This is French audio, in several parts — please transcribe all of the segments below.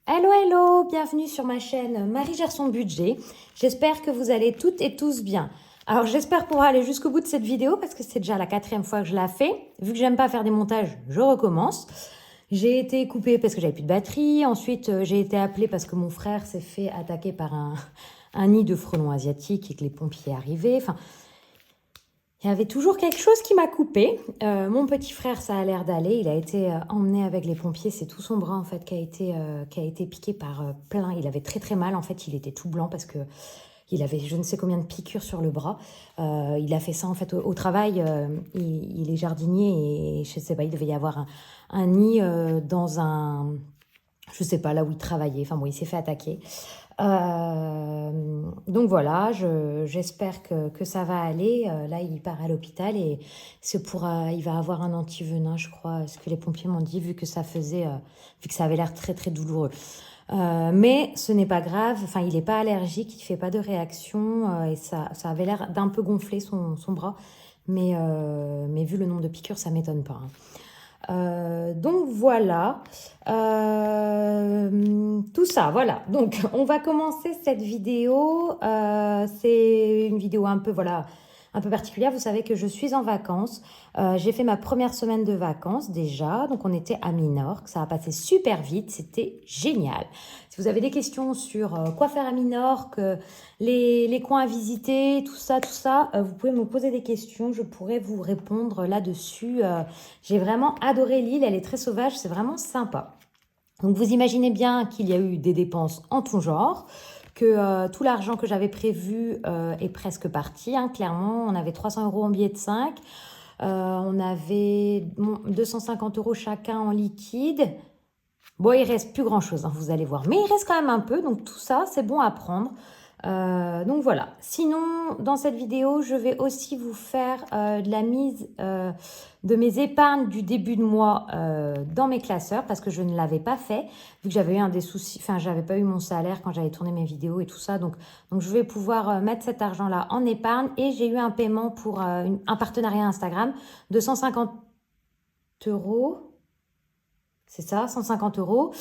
Hello, hello, bienvenue sur ma chaîne Marie gère son budget. J'espère que vous allez toutes et tous bien. Alors j'espère pouvoir aller jusqu'au bout de cette vidéo parce que c'est déjà la 4e fois que je la fais. Vu que j'aime pas faire des montages, je recommence. J'ai été coupée parce que j'avais plus de batterie. Ensuite, j'ai été appelée parce que mon frère s'est fait attaquer par un nid de frelons asiatiques et que les pompiers arrivaient. Enfin, il y avait toujours quelque chose qui m'a coupée. Mon petit frère, ça a l'air d'aller. Il a été emmené avec les pompiers. C'est tout son bras en fait qui a été piqué par plein. Il avait très très mal en fait. Il était tout blanc parce que il avait je ne sais combien de piqûres sur le bras. Il a fait ça en fait au travail. Il est jardinier et je sais pas. Il devait y avoir un nid dans un, je sais pas là où il travaillait. Enfin bon, il s'est fait attaquer. Donc voilà, j'espère que ça va aller. Là, il part à l'hôpital et il va avoir un antivenin, je crois, ce que les pompiers m'ont dit, vu que vu que ça avait l'air très très douloureux. Mais ce n'est pas grave, enfin, il n'est pas allergique, il fait pas de réaction et ça avait l'air d'un peu gonfler son bras. Mais vu le nombre de piqûres, ça m'étonne pas, hein. Donc voilà, tout ça, voilà. Donc on va commencer cette vidéo. C'est une vidéo un peu, voilà, un peu particulière. Vous savez que je suis en vacances. J'ai fait ma première semaine de vacances déjà. Donc on était à Minorque. Ça a passé super vite. C'était génial. Si vous avez des questions sur quoi faire à Minorque, les coins à visiter, tout ça, vous pouvez me poser des questions. Je pourrais vous répondre là-dessus. J'ai vraiment adoré l'île, elle est très sauvage, c'est vraiment sympa. Donc vous imaginez bien qu'il y a eu des dépenses en tout genre, que tout l'argent que j'avais prévu est presque parti, hein, clairement. On avait 300 € en billets de 5, on avait 250 € chacun en liquide. Bon, il reste plus grand-chose, hein, vous allez voir. Mais il reste quand même un peu, donc tout ça, c'est bon à prendre. Donc voilà. Sinon, dans cette vidéo, je vais aussi vous faire de la mise de mes épargnes du début de mois dans mes classeurs parce que je ne l'avais pas fait vu que j'avais eu des soucis, enfin j'avais pas eu mon salaire quand j'avais tourné mes vidéos et tout ça. Donc je vais pouvoir mettre cet argent-là en épargne et j'ai eu un paiement pour un partenariat Instagram de 150 €. C'est ça, 150 €.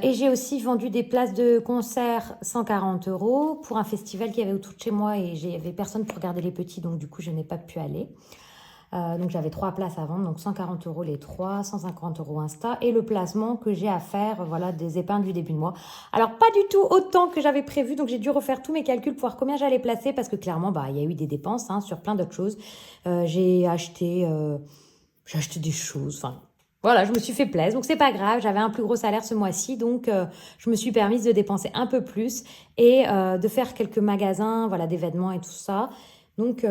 Et j'ai aussi vendu des places de concert 140 € pour un festival qui avait autour de chez moi et j'avais personne pour garder les petits, donc du coup je n'ai pas pu aller. Donc j'avais 3 places à vendre, donc 140 € les 3, 150 € Insta et le placement que j'ai à faire, voilà, des épargnes du début de mois. Alors pas du tout autant que j'avais prévu, donc j'ai dû refaire tous mes calculs pour voir combien j'allais placer parce que clairement il y a eu des dépenses, hein, sur plein d'autres choses. J'ai acheté des choses, enfin voilà, je me suis fait plaisir, donc c'est pas grave, j'avais un plus gros salaire ce mois-ci, donc je me suis permise de dépenser un peu plus et de faire quelques magasins, voilà, des vêtements et tout ça. Donc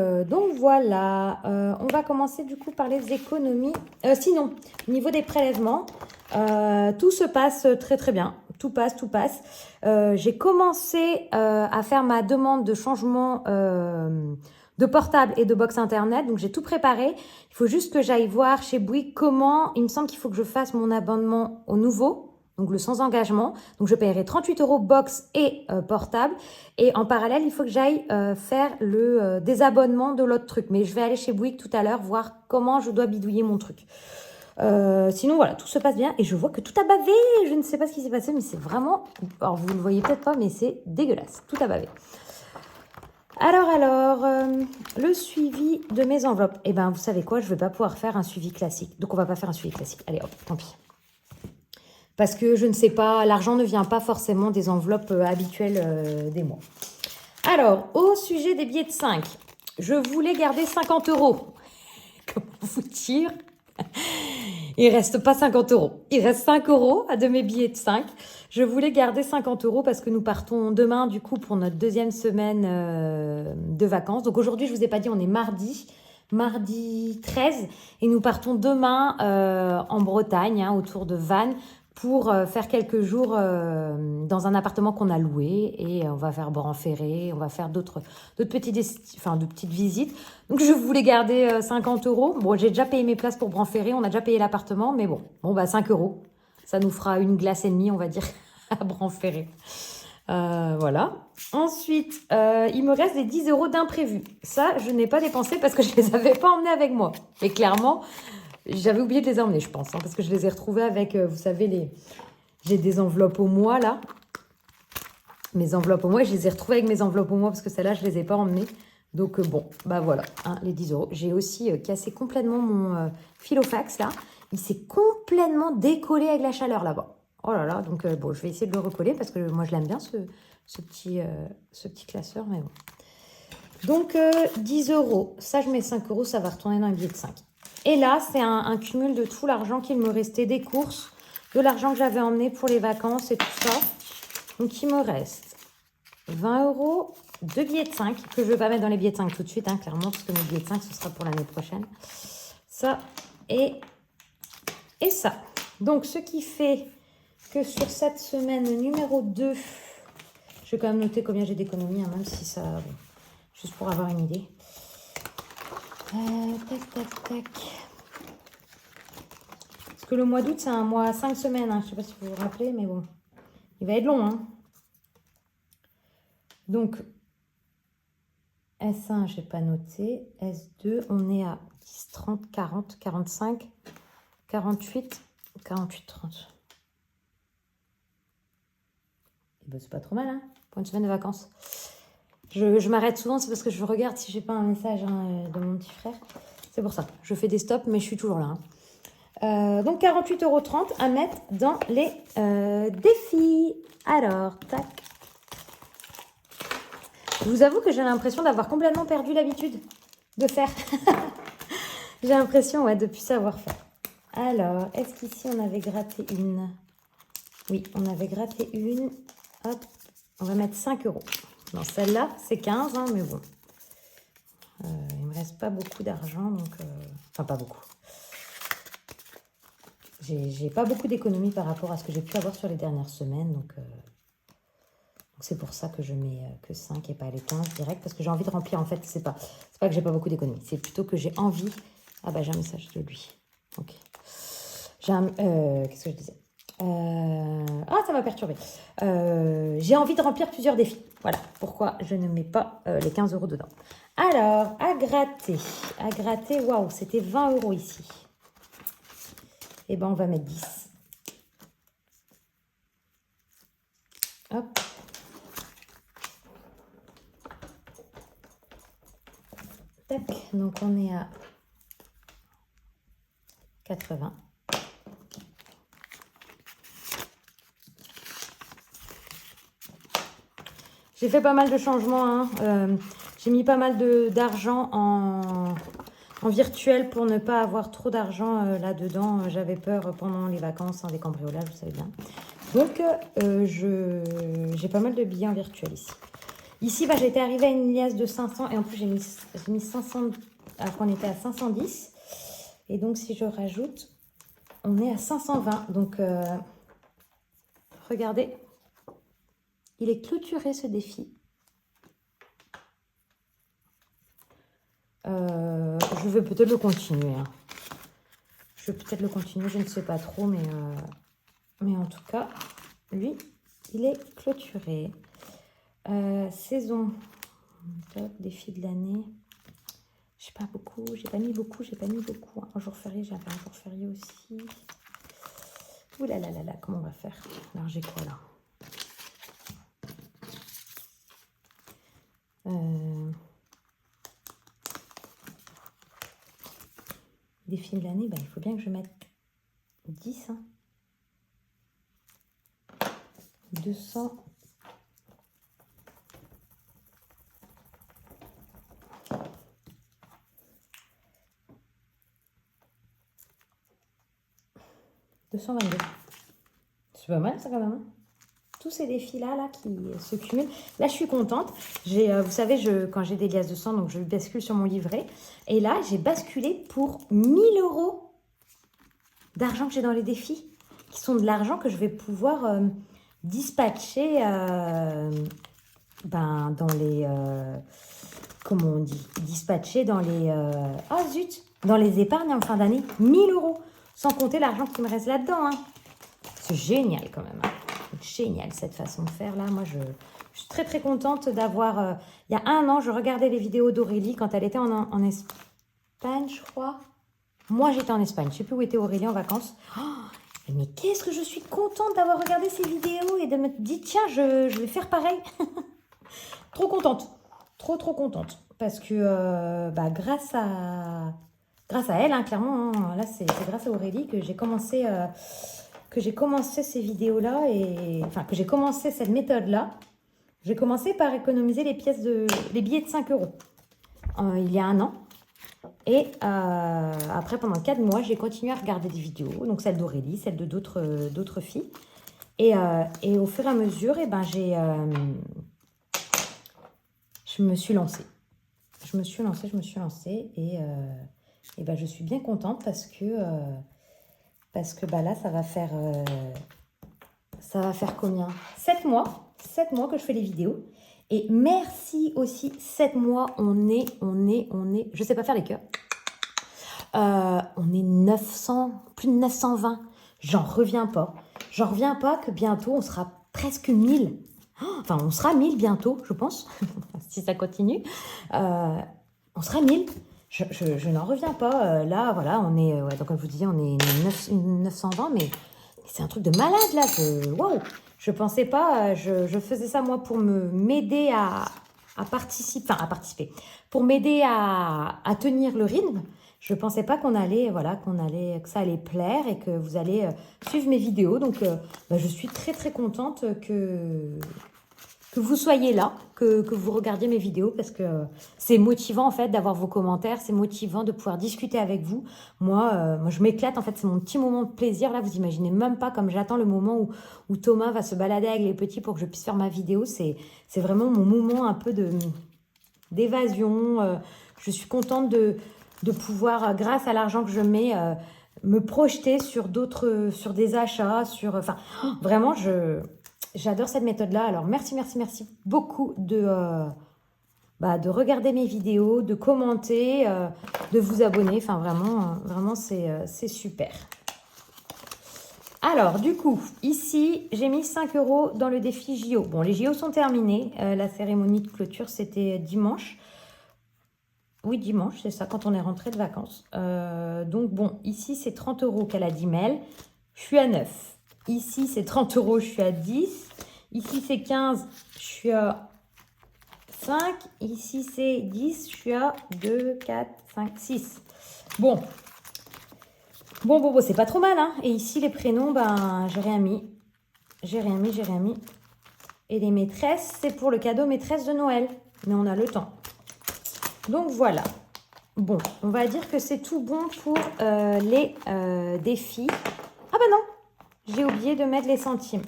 voilà, on va commencer du coup par les économies. Sinon, au niveau des prélèvements, tout se passe très très bien, tout passe. J'ai commencé à faire ma demande de changement de portable et de box internet, donc j'ai tout préparé. Il faut juste que j'aille voir chez Bouygues comment, il me semble qu'il faut que je fasse mon abonnement au nouveau, donc le sans engagement. Donc je paierai 38 € box et portable. Et en parallèle, il faut que j'aille faire le désabonnement de l'autre truc. Mais je vais aller chez Bouygues tout à l'heure voir comment je dois bidouiller mon truc. Sinon voilà, tout se passe bien et je vois que tout a bavé. Je ne sais pas ce qui s'est passé, mais c'est vraiment, alors vous ne le voyez peut-être pas, mais c'est dégueulasse, tout a bavé. Alors, le suivi de mes enveloppes. Eh ben, vous savez quoi, je ne vais pas pouvoir faire un suivi classique. Donc, on ne va pas faire un suivi classique. Allez, hop, tant pis. Parce que je ne sais pas, l'argent ne vient pas forcément des enveloppes habituelles des mois. Alors, au sujet des billets de 5, je voulais garder 50 €. Comment vous dire? Il reste pas 50 €. Il reste 5 € de mes billets de 5. Je voulais garder 50 € parce que nous partons demain, du coup, pour notre 2e semaine de vacances. Donc aujourd'hui, je vous ai pas dit, on est mardi 13. Et nous partons demain en Bretagne, hein, autour de Vannes, pour faire quelques jours dans un appartement qu'on a loué. Et on va faire Branferré, on va faire d'autres de petites visites. Donc je voulais garder 50 €. Bon, j'ai déjà payé mes places pour Branferré, on a déjà payé l'appartement, mais bon, 5 €. Ça nous fera une glace et demie, on va dire, à Branferré. Voilà. Ensuite, il me reste des 10 € d'imprévus. Ça, je n'ai pas dépensé parce que je les avais pas emmenés avec moi. Et clairement, j'avais oublié de les emmener, je pense, hein, parce que je les ai retrouvés avec, vous savez, J'ai des enveloppes au mois, là. Mes enveloppes au mois, je les ai retrouvées avec mes enveloppes au mois parce que celles-là, je ne les ai pas emmenées. Donc, bon, bah voilà, hein, les 10 €. J'ai aussi cassé complètement mon filofax, là. Il s'est complètement décollé avec la chaleur, là-bas. Oh là là, donc bon, je vais essayer de le recoller parce que moi, je l'aime bien, ce petit classeur, mais bon. Donc, 10 €. Ça, je mets 5 €, ça va retourner dans les billets de 5. Et là, c'est un cumul de tout l'argent qu'il me restait des courses, de l'argent que j'avais emmené pour les vacances et tout ça. Donc, il me reste 20 € de billets de 5 que je ne vais pas mettre dans les billets de 5 tout de suite, hein, clairement, parce que mes billets de 5, ce sera pour l'année prochaine. Ça et ça. Donc, ce qui fait que sur cette semaine numéro 2, je vais quand même noter combien j'ai d'économies, hein, même si ça... Bon, juste pour avoir une idée. Tac, tac, tac. Parce que le mois d'août, c'est un mois à 5 semaines. Hein. Je ne sais pas si vous vous rappelez, mais bon. Il va être long. Hein. Donc, S1, je n'ai pas noté. S2, on est à 10, 30, 40, 45, 48, 48, 30. Et ben, c'est pas trop mal, hein, pour une semaine de vacances. Je m'arrête souvent, c'est parce que je regarde si j'ai pas un message de mon petit frère. C'est pour ça. Je fais des stops, mais je suis toujours là. Hein. Donc 48,30 € à mettre dans les défis. Alors, tac. Je vous avoue que j'ai l'impression d'avoir complètement perdu l'habitude de faire. J'ai l'impression, ouais, de ne plus savoir faire. Alors, est-ce qu'ici on avait gratté une? Oui, on avait gratté une. Hop, on va mettre 5 €. Non, celle-là, c'est 15, hein, mais bon. Il ne me reste pas beaucoup d'argent, donc... Enfin, pas beaucoup. J'ai pas beaucoup d'économies par rapport à ce que j'ai pu avoir sur les dernières semaines, donc c'est pour ça que je mets que 5 et pas les 15 direct, parce que j'ai envie de remplir, en fait, c'est pas que j'ai pas beaucoup d'économies, c'est plutôt que j'ai envie... Ah bah, j'ai un message de lui. Ok. Qu'est-ce que je disais? Ah, ça m'a perturbé. J'ai envie de remplir plusieurs défis. Voilà pourquoi je ne mets pas les 15 € dedans. Alors, à gratter. À gratter, waouh, c'était 20 € ici. Eh ben, on va mettre 10. Hop. Tac, donc on est à 80. J'ai fait pas mal de changements. Hein. J'ai mis pas mal d'argent en virtuel pour ne pas avoir trop d'argent là-dedans. J'avais peur pendant les vacances, hein, des cambriolages, vous savez bien. Donc, j'ai pas mal de billets en virtuel ici. Ici, bah, j'étais arrivée à une liasse de 500 et en plus, j'ai mis 500 alors qu'on était à 510. Et donc, si je rajoute, on est à 520. Donc, regardez. Il est clôturé, ce défi. Je vais peut-être le continuer. Hein. Je vais peut-être le continuer, je ne sais pas trop, mais en tout cas, lui, il est clôturé. Saison, top, défi de l'année. J'ai pas beaucoup, j'ai pas mis beaucoup. Un jour férié, j'ai fait un jour férié aussi. Ouh là là là là, comment on va faire? Alors, j'ai quoi là? Défi de l'année, bah, il faut bien que je mette 10. Hein. 200. C'est pas mal ça quand même. Hein. Tous ces défis-là là, qui se cumulent. Là, je suis contente. Vous savez, quand j'ai des liasses de 100, donc je bascule sur mon livret. Et là, j'ai basculé pour 1000 € d'argent que j'ai dans les défis, qui sont de l'argent que je vais pouvoir dispatcher dans les... comment on dit? Dispatcher dans les... oh zut! Dans les épargnes en fin d'année. 1000 €. Sans compter l'argent qui me reste là-dedans. Hein. C'est génial quand même. Hein. Génial cette façon de faire là. Moi je suis très très contente d'avoir il y a 1 an je regardais les vidéos d'Aurélie quand elle était en Espagne, je crois. Moi j'étais en Espagne, je sais plus où était Aurélie en vacances. Oh, Mais qu'est-ce que je suis contente d'avoir regardé ces vidéos et de me dire, tiens, je vais faire pareil. Trop contente. Trop contente. Parce que grâce à elle, hein, clairement, hein, là, c'est grâce à Aurélie que j'ai commencé, ces vidéos-là. Enfin, que j'ai commencé cette méthode-là. J'ai commencé par économiser les billets de 5 euros il y a un an. Et après, pendant 4 mois, j'ai continué à regarder des vidéos, donc celle d'Aurélie, celle de d'autres filles. Et au fur et à mesure, je me suis lancée. Je me suis lancée et je suis bien contente parce que là, ça va faire combien? 7 mois. 7 mois que je fais les vidéos. Et merci aussi, 7 mois, on est, je sais pas faire les cœurs. On est 900, plus de 920. J'en reviens pas. J'en reviens pas que bientôt, on sera presque 1000. Enfin, on sera 1000 bientôt, je pense, si ça continue. On sera 1000. Je n'en reviens pas. Là, voilà, on est, donc comme je vous disais, on est 920, mais c'est un truc de malade, là. Waouh! Je pensais pas, je faisais ça, moi, pour m'aider à participer, pour m'aider à tenir le rythme. Je ne pensais pas que ça allait plaire et que vous allez suivre mes vidéos. Donc, je suis très contente que vous soyez là, que vous regardiez mes vidéos parce que c'est motivant en fait d'avoir vos commentaires, c'est motivant de pouvoir discuter avec vous. Moi, je m'éclate en fait, c'est mon petit moment de plaisir. Là, vous imaginez même pas comme j'attends le moment où Thomas va se balader avec les petits pour que je puisse faire ma vidéo. C'est vraiment mon moment un peu d'évasion. Je suis contente de pouvoir, grâce à l'argent que je mets, me projeter sur des achats, vraiment, j'adore cette méthode-là. Alors, merci beaucoup de regarder mes vidéos, de commenter, de vous abonner. Enfin, vraiment, c'est super. Alors, du coup, ici, j'ai mis 5 euros dans le défi JO. Bon, les JO sont terminés. La cérémonie de clôture, c'était dimanche. Oui, dimanche, c'est ça, quand on est rentré de vacances. Donc, bon, ici, c'est 30 euros qu'elle a dit Mel. Je suis à 9. Ici, c'est 30 euros, je suis à 10. Ici, c'est 15, je suis à 5. Ici, c'est 10, je suis à 2, 4, 5, 6. Bon, c'est pas trop mal, hein. Et ici, les prénoms, j'ai rien mis. J'ai rien mis. Et les maîtresses, c'est pour le cadeau maîtresse de Noël. Mais on a le temps. Donc voilà, bon, on va dire que c'est tout bon pour les défis. Ah bah non, j'ai oublié de mettre les centimes.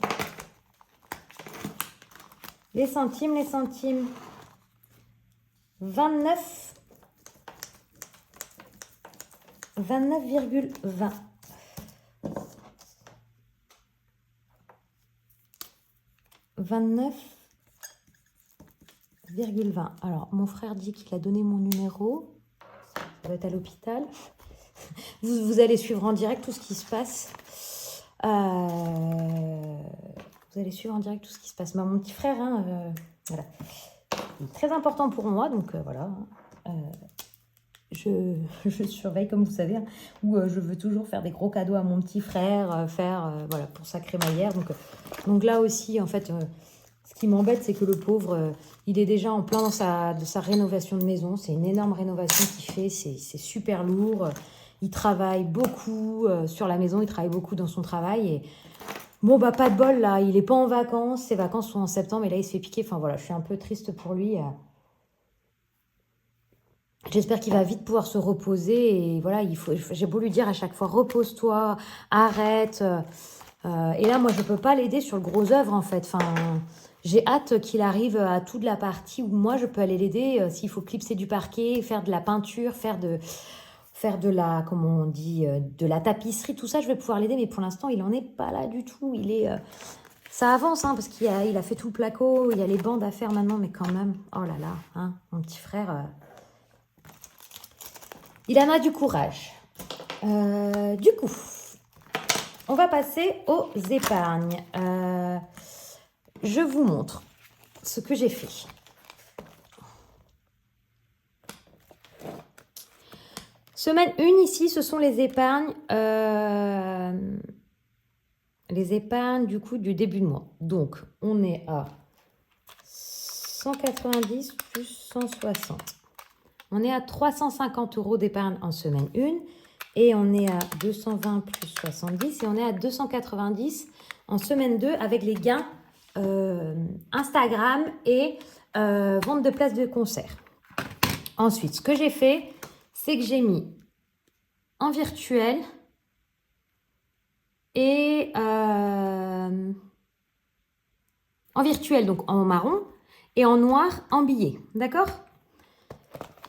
Les centimes. 29,20. 29,20. Alors, mon frère dit qu'il a donné mon numéro. Ça doit être à l'hôpital. Vous allez suivre en direct tout ce qui se passe. Vous allez suivre en direct tout ce qui se passe. Mon petit frère, voilà. Il est très important pour moi, donc voilà. Je surveille, comme vous savez, où je veux toujours faire des gros cadeaux à mon petit frère, voilà, pour sa crémaillère. Donc là aussi, en fait, ce qui m'embête, c'est que le pauvre, il est déjà en plein de sa rénovation de maison. C'est une énorme rénovation qu'il fait, c'est super lourd. Il travaille beaucoup sur la maison, il travaille beaucoup dans son travail. Et bon, pas de bol, là, il n'est pas en vacances. Ses vacances sont en septembre, et là, il se fait piquer. Enfin, voilà, je suis un peu triste pour lui. J'espère qu'il va vite pouvoir se reposer. Et voilà, j'ai beau lui dire à chaque fois, repose-toi, arrête. Et là, moi, je ne peux pas l'aider sur le gros œuvre, en fait. Enfin, j'ai hâte qu'il arrive à toute la partie où moi, je peux aller l'aider. S'il faut clipser du parquet, faire de la peinture, faire de la, comment on dit, de la tapisserie, tout ça, je vais pouvoir l'aider. Mais pour l'instant, il n'en est pas là du tout. Ça avance, parce qu'il a fait tout le placo. Il y a les bandes à faire maintenant, mais quand même, oh là là, mon petit frère... il en a du courage. Du coup, on va passer aux épargnes. Je vous montre ce que j'ai fait. Semaine 1, ici, ce sont les épargnes les épargnes du coup du début de mois. Donc, on est à 190 plus 160. On est à 350 € d'épargne en semaine 1 et on est à 220 plus 70 et on est à 290 en semaine 2 avec les gains Instagram et vente de places de concert. Ensuite, ce que j'ai fait, c'est que j'ai mis en virtuel et en virtuel, donc en marron, et en noir en billet. D'accord?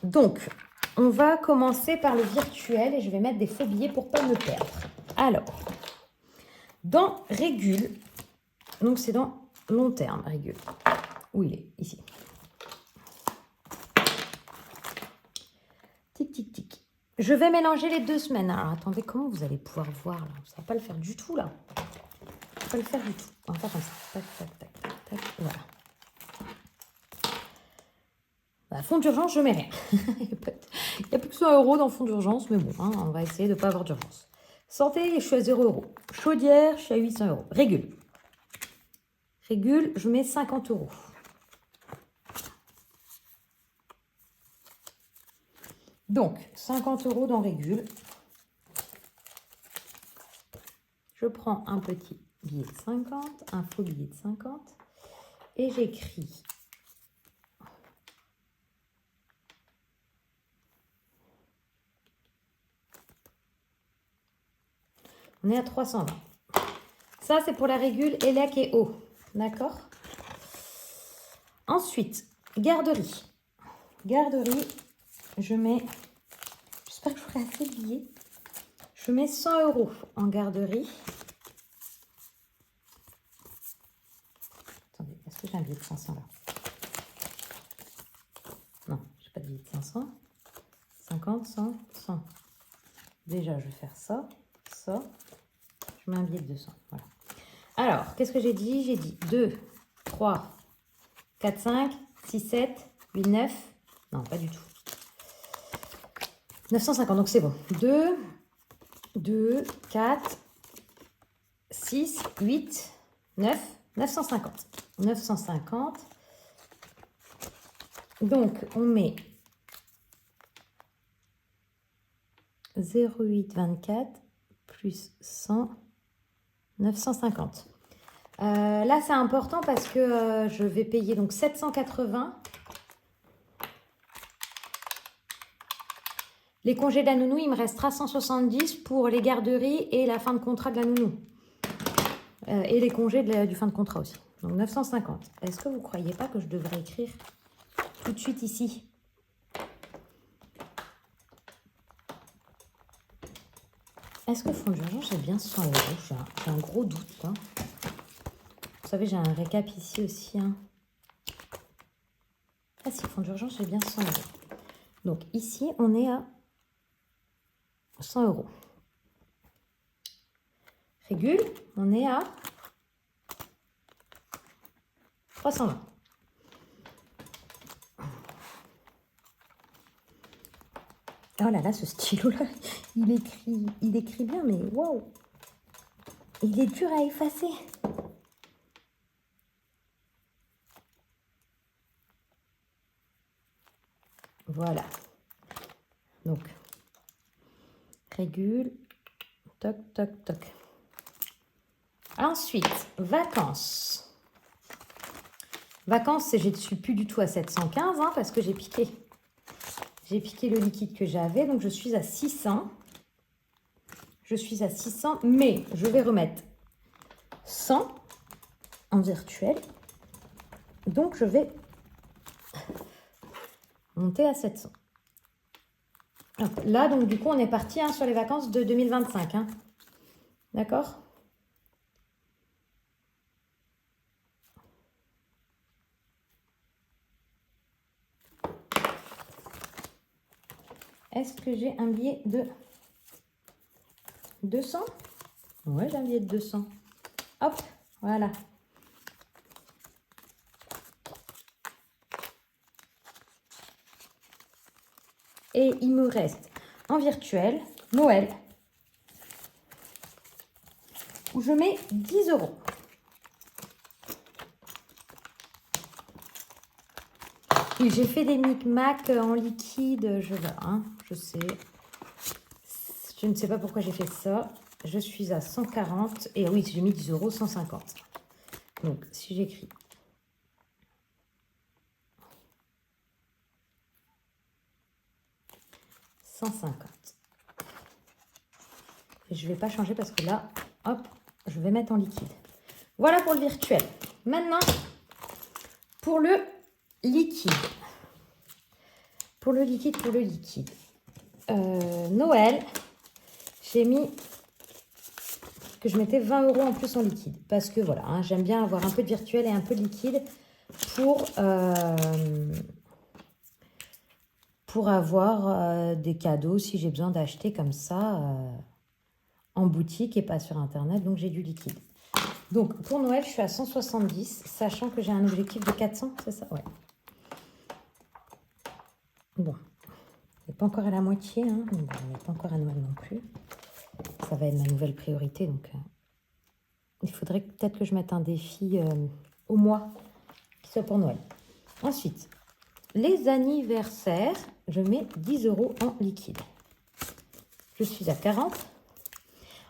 Donc, on va commencer par le virtuel et je vais mettre des faux billets pour ne pas me perdre. Alors, dans Régule, donc c'est dans long terme, Régule. Où il est? Ici. Tic, tic, tic. Je vais mélanger les 2 semaines. Alors, attendez, comment vous allez pouvoir voir là? Ça ne va pas le faire du tout, là. Ça va pas le faire du tout. On va faire comme ça. Tac, tac, tac, tac, tac. Voilà. Bah, fond d'urgence, je mets rien. Il n'y a plus que 100 € dans fond d'urgence, mais bon, hein, on va essayer de ne pas avoir d'urgence. Santé, je suis à 0 €. Chaudière, je suis à 800 €. Régule. Régule, je mets 50 €. Donc, 50 € dans Régule. Je prends un petit billet de 50, un faux billet de 50, et j'écris on est à 320. Ça, c'est pour la Régule ELEC et eau. D'accord? Ensuite, garderie. Garderie, je mets... J'espère que je ferai assez de billets. Je mets 100 € en garderie. Attendez, est-ce que j'ai un billet de 500 là? Non, je n'ai pas de billet de 500. 50, 100, 100. Déjà, je vais faire ça, ça. Je mets un billet de 200. Voilà. Alors, qu'est-ce que j'ai dit? J'ai dit 2, 3, 4, 5, 6, 7, 8, 9. Non, pas du tout. 950, donc c'est bon. 2, 2, 4, 6, 8, 9, 950. 950. Donc, on met 0,824 plus 100, 950. Là, c'est important parce que je vais payer donc 780. Les congés de la nounou, il me restera 170 pour les garderies et la fin de contrat de la nounou. Et les congés du fin de contrat aussi. Donc 950. Est-ce que vous ne croyez pas que je devrais écrire tout de suite ici? Est-ce que fond d'urgence, j'ai bien 100 €? J'ai un gros doute. Hein. Vous savez, j'ai un récap ici aussi. Hein. Ah si, fond d'urgence, j'ai bien 100 €. Donc ici, on est à 100 €. Régule, on est à 320. Oh là là, ce stylo-là, il écrit bien, mais waouh! Il est dur à effacer. Voilà. Donc, Régule, toc, toc, toc. Ensuite, vacances. Vacances, je ne suis plus du tout à 715 hein, parce que j'ai piqué. J'ai piqué le liquide que j'avais, donc je suis à 600. Je suis à 600, mais je vais remettre 100 en virtuel. Donc, je vais monter à 700. Là, donc, du coup, on est parti hein, sur les vacances de 2025. Hein. D'accord? Est-ce que j'ai un billet de 200? Ouais, j'ai un billet de 200. Hop, voilà. Et il me reste en virtuel Noël. où je mets 10 €. Oui, j'ai fait des micmacs en liquide, je sais. Je ne sais pas pourquoi j'ai fait ça. Je suis à 140 et oui, j'ai mis 10 €, 150. Donc, si j'écris 150. Et je ne vais pas changer parce que là, hop, je vais mettre en liquide. Voilà pour le virtuel. Maintenant, pour le liquide. Pour le liquide. Noël, j'ai mis que je mettais 20 € en plus en liquide. Parce que voilà, hein, j'aime bien avoir un peu de virtuel et un peu de liquide pour avoir des cadeaux si j'ai besoin d'acheter comme ça en boutique et pas sur Internet. Donc, j'ai du liquide. Donc, pour Noël, je suis à 170, sachant que j'ai un objectif de 400, c'est ça? Ouais. Bon, on n'est pas encore à la moitié, hein. On n'est pas encore à Noël non plus. Ça va être ma nouvelle priorité, donc il faudrait peut-être que je mette un défi au mois qui soit pour Noël. Ensuite, les anniversaires, je mets 10 € en liquide. Je suis à 40.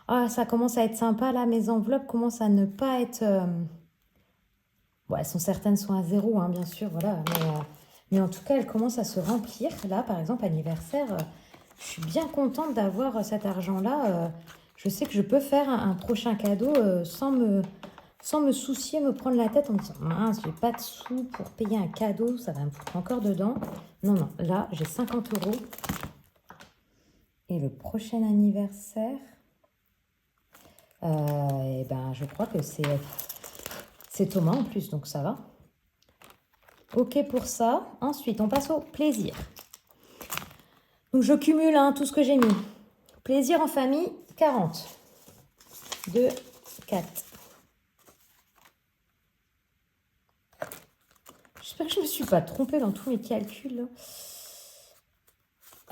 Ah, ça commence à être sympa là, mes enveloppes commencent à ne pas être... Bon, certaines sont à 0, hein, bien sûr, voilà. Mais en tout cas, elles commencent à se remplir. Là, par exemple, anniversaire, je suis bien contente d'avoir cet argent-là. Je sais que je peux faire un prochain cadeau sans me soucier, me prendre la tête en me disant mince, j'ai pas de sous pour payer un cadeau, ça va me foutre encore dedans. Non, non, là, j'ai 50 €. Et le prochain anniversaire, eh ben, je crois que c'est Thomas en plus, donc ça va. Ok pour ça. Ensuite, on passe au plaisir. Donc, je cumule tout ce que j'ai mis. Plaisir en famille, 40. 2, 4. J'espère que je ne me suis pas trompée dans tous mes calculs. Là.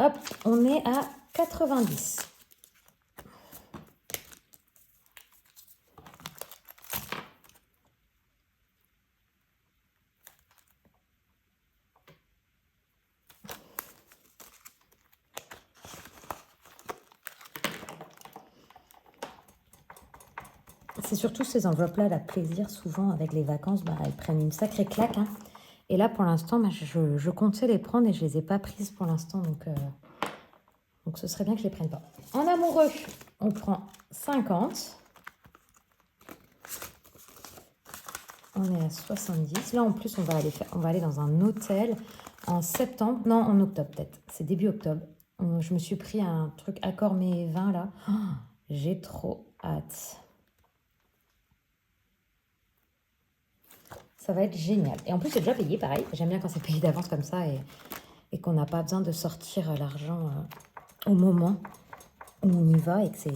Hop, on est à 90. C'est surtout ces enveloppes-là, la plaisir, souvent avec les vacances, elles prennent une sacrée claque. Hein. Et là, pour l'instant, je comptais les prendre et je ne les ai pas prises pour l'instant. Donc, ce serait bien que je ne les prenne pas. En amoureux, on prend 50. On est à 70. Là, en plus, on va aller dans un hôtel en septembre. Non, en octobre peut-être. C'est début octobre. Je me suis pris un truc Accor mes 20 là. Oh, j'ai trop hâte. Ça va être génial. Et en plus, c'est déjà payé, pareil. J'aime bien quand c'est payé d'avance comme ça et qu'on n'a pas besoin de sortir l'argent au moment où on y va et que c'est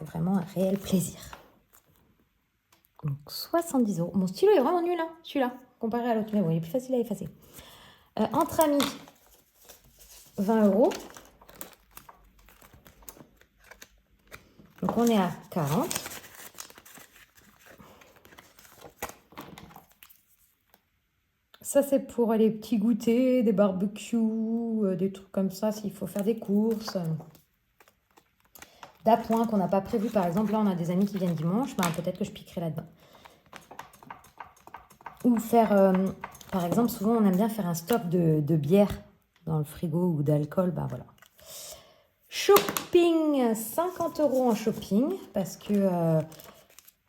vraiment un réel plaisir. Donc, 70 €. Mon stylo est vraiment nul, hein, celui-là, comparé à l'autre. Mais bon, il est plus facile à effacer. Entre amis, 20 €. Donc, on est à 40. Ça, c'est pour les petits goûters, des barbecues, des trucs comme ça, s'il faut faire des courses. D'appoint qu'on n'a pas prévu, par exemple. Là, on a des amis qui viennent dimanche. Peut-être que je piquerai là-dedans. Ou faire, par exemple, souvent, on aime bien faire un stock de bière dans le frigo ou d'alcool. Voilà. Shopping, 50 € en shopping. Parce que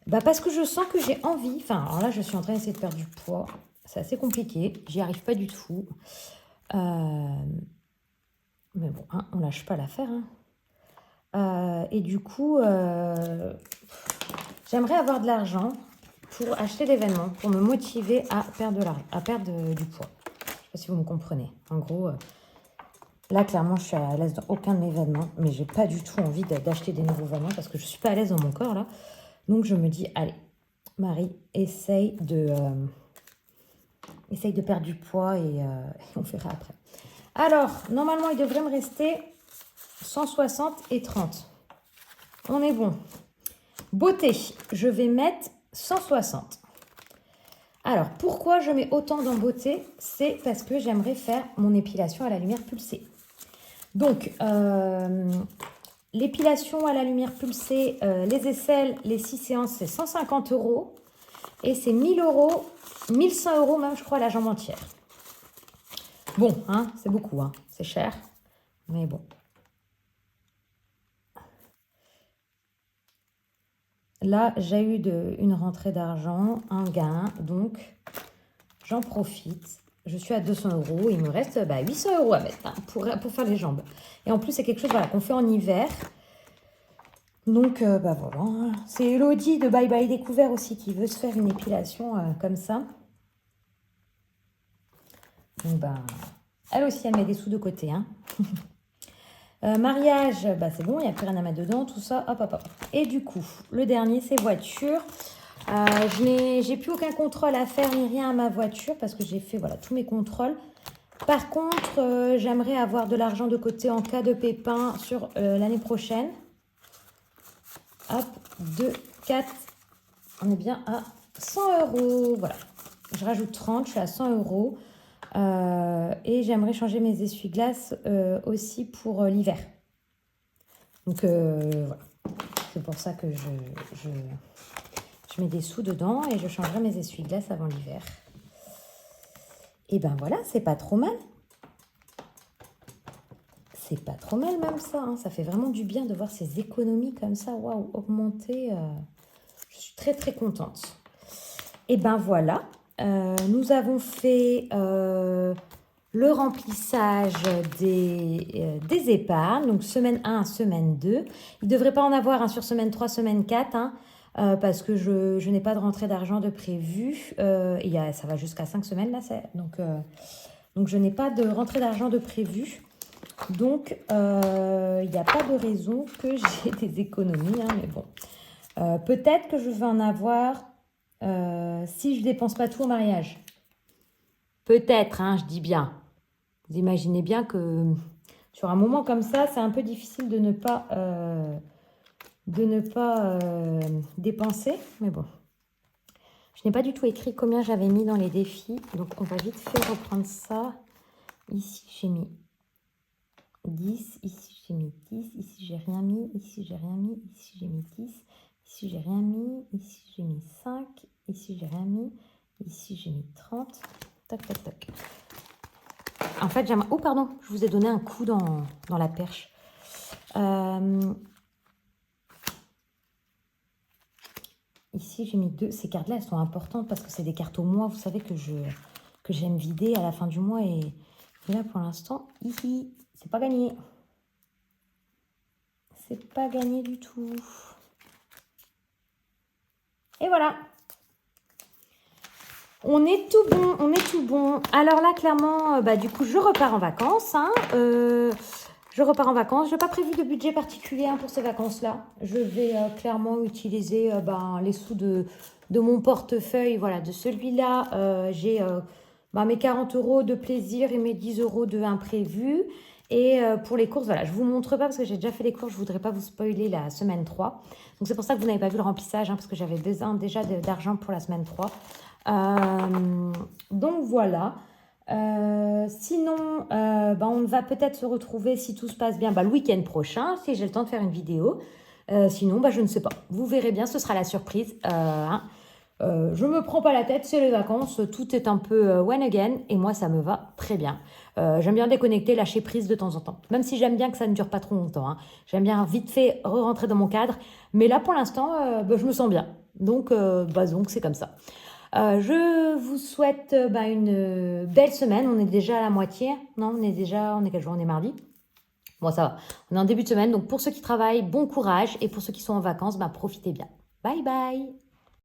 je sens que j'ai envie. Enfin, alors là, je suis en train d'essayer de perdre du poids. C'est assez compliqué. J'y arrive pas du tout. Mais bon, hein, on lâche pas l'affaire. Hein. Et du coup, j'aimerais avoir de l'argent pour acheter l'événement, pour me motiver à perdre du poids. Je ne sais pas si vous me comprenez. En gros, là, clairement, je suis à l'aise dans aucun de mes vêtements, mais j'ai pas du tout envie d'acheter des nouveaux vêtements parce que je suis pas à l'aise dans mon corps, là. Donc, je me dis, allez, Marie, essaye de perdre du poids et on verra après. Alors, normalement, il devrait me rester 160 et 30. On est bon. Beauté, je vais mettre 160. Alors, pourquoi je mets autant dans beauté? C'est parce que j'aimerais faire mon épilation à la lumière pulsée. Donc, l'épilation à la lumière pulsée, les aisselles, les 6 séances, c'est 150 €. Et c'est 1000 €, 1100 € même, je crois, la jambe entière. Bon, hein, c'est beaucoup, hein, c'est cher, mais bon. Là, j'ai eu une rentrée d'argent, un gain, donc j'en profite. Je suis à 200 €, il me reste 800 € à mettre hein, pour faire les jambes. Et en plus, c'est quelque chose voilà, qu'on fait en hiver. Donc, voilà. Hein. C'est Elodie de Bye Bye Découvert aussi qui veut se faire une épilation comme ça. Donc, elle aussi, elle met des sous de côté. Hein. Mariage, c'est bon, il n'y a plus rien à mettre dedans, tout ça, hop, hop, hop. Et du coup, le dernier, c'est voiture. J'ai plus aucun contrôle à faire ni rien à ma voiture parce que j'ai fait voilà, tous mes contrôles. Par contre, j'aimerais avoir de l'argent de côté en cas de pépin sur l'année prochaine. Hop, 2, 4, on est bien à 100 €. Voilà, je rajoute 30, je suis à 100 €. Et j'aimerais changer mes essuie-glaces aussi pour l'hiver. Donc voilà, c'est pour ça que je mets des sous dedans et je changerai mes essuie-glaces avant l'hiver. Et ben voilà, c'est pas trop mal. C'est pas trop mal même ça, hein. Ça fait vraiment du bien de voir ces économies comme ça, waouh, augmenter. Je suis très très contente. Et ben voilà, nous avons fait le remplissage des épargnes, donc semaine 1, semaine 2. Il ne devrait pas en avoir sur semaine 3, semaine 4, hein, parce que je n'ai pas de rentrée d'argent de prévu. Ça va jusqu'à 5 semaines, là, donc je n'ai pas de rentrée d'argent de prévu. Donc, il n'y a pas de raison que j'ai des économies, hein, mais bon. Peut-être que je vais en avoir si je ne dépense pas tout au mariage. Peut-être, hein, je dis bien. Vous imaginez bien que sur un moment comme ça, c'est un peu difficile de ne pas dépenser. Mais bon, je n'ai pas du tout écrit combien j'avais mis dans les défis. Donc, on va vite fait reprendre ça. Ici, j'ai mis 10. Ici, j'ai mis 10. Ici, j'ai rien mis. Ici, j'ai rien mis. Ici, j'ai mis 10. Ici, j'ai rien mis. Ici, j'ai mis 5. Ici, j'ai rien mis. Ici, j'ai mis 30. Tac, tac, tac. En fait, j'aimerais... Oh, pardon, je vous ai donné un coup dans la perche. Ici, j'ai mis 2. Ces cartes-là, elles sont importantes parce que c'est des cartes au mois. Vous savez que j'aime vider à la fin du mois. Et là, pour l'instant, ici, c'est pas gagné. C'est pas gagné du tout. Et voilà. On est tout bon, on est tout bon. Alors là, clairement, du coup, je repars en vacances. Hein. Je repars en vacances. Je n'ai pas prévu de budget particulier pour ces vacances-là. Je vais clairement utiliser les sous de mon portefeuille, voilà, de celui-là. J'ai mes 40 € de plaisir et mes 10 € de imprévu. Et pour les courses, voilà, je ne vous montre pas parce que j'ai déjà fait les courses. Je ne voudrais pas vous spoiler la semaine 3. Donc, c'est pour ça que vous n'avez pas vu le remplissage, hein, parce que j'avais besoin déjà d'argent pour la semaine 3. Donc voilà. Sinon, on va peut-être se retrouver si tout se passe bien le week-end prochain, si j'ai le temps de faire une vidéo. Sinon, je ne sais pas. Vous verrez bien, ce sera la surprise. Je me prends pas la tête, c'est les vacances, tout est un peu when again et moi ça me va très bien. J'aime bien déconnecter, lâcher prise de temps en temps. Même si j'aime bien que ça ne dure pas trop longtemps. Hein. J'aime bien vite fait re-rentrer dans mon cadre. Mais là pour l'instant, je me sens bien. Donc c'est comme ça. Je vous souhaite une belle semaine. On est déjà à la moitié. Non, on est quel jour? On est mardi. Bon, ça va. On est en début de semaine. Donc, pour ceux qui travaillent, bon courage. Et pour ceux qui sont en vacances, profitez bien. Bye bye.